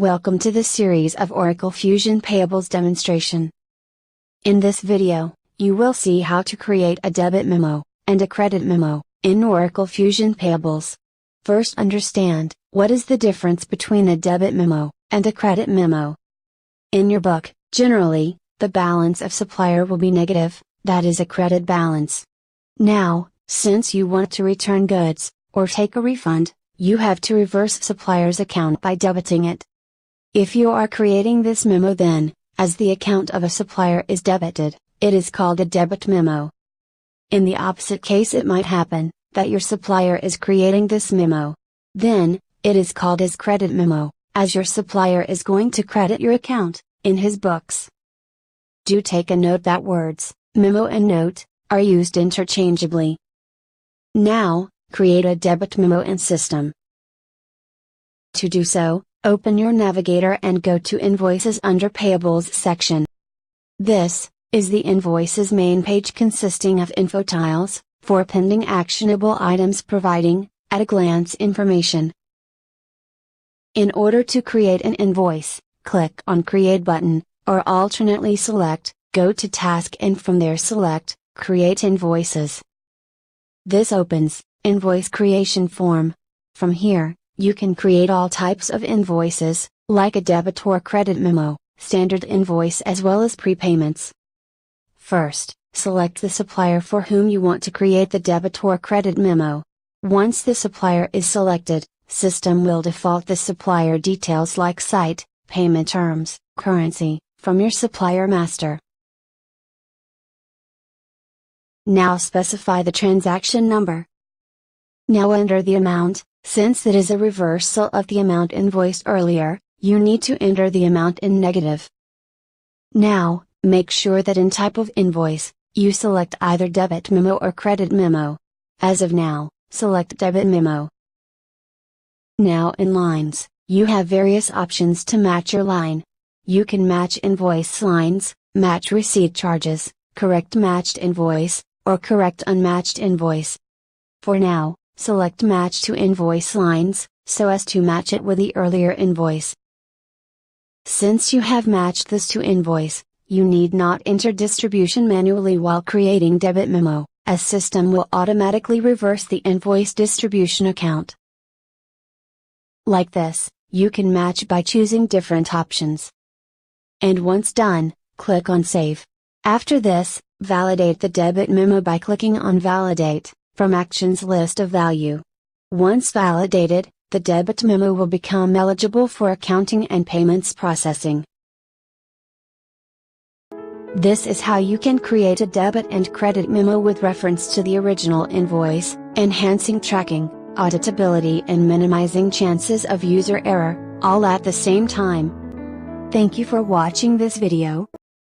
Welcome to the series of Oracle Fusion Payables demonstration. In this video, you will see how to create a debit memo and a credit memo in Oracle Fusion Payables. First, understand what is the difference between a debit memo and a credit memo. In your book, generally, the balance of supplier will be negative, that is a credit balance. Now, since you want to return goods, or take a refund, you have to reverse supplier's account by debiting it. If you are creating this memo, then, as the account of a supplier is debited, it is called a debit memo. In the opposite case, it might happen that your supplier is creating this memo. Then, it is called as credit memo, as your supplier is going to credit your account in his books. Do take a note that words, memo and note, are used interchangeably. Now, create a debit memo in System. To do so, open your navigator and go to Invoices under Payables section. This is the Invoices main page consisting of info tiles for pending actionable items providing, at a glance, information. In order to create an invoice, click on Create button, or alternately select, Go to Task and from there select, Create Invoices. This opens Invoice Creation Form. From here, you can create all types of invoices, like a debit or credit memo, standard invoice as well as prepayments. First, select the supplier for whom you want to create the debit or credit memo. Once the supplier is selected, System will default the supplier details like site, payment terms, currency, from your supplier master. Now specify the transaction number. Now enter the amount. Since it is a reversal of the amount invoiced earlier, you need to enter the amount in negative. Now, make sure that in type of invoice, you select either debit memo or credit memo. As of now, select debit memo. Now in lines, you have various options to match your line. You can match invoice lines, match receipt charges, correct matched invoice, or correct unmatched invoice. For now, select Match to Invoice Lines, so as to match it with the earlier invoice. Since you have matched this to invoice, you need not enter distribution manually while creating debit memo, as System will automatically reverse the invoice distribution account. Like this, you can match by choosing different options. And once done, click on Save. After this, validate the debit memo by clicking on Validate from Actions list of value. Once validated, the debit memo will become eligible for accounting and payments processing. This is how you can create a debit and credit memo with reference to the original invoice, enhancing tracking, auditability and minimizing chances of user error, all at the same time. Thank you for watching this video.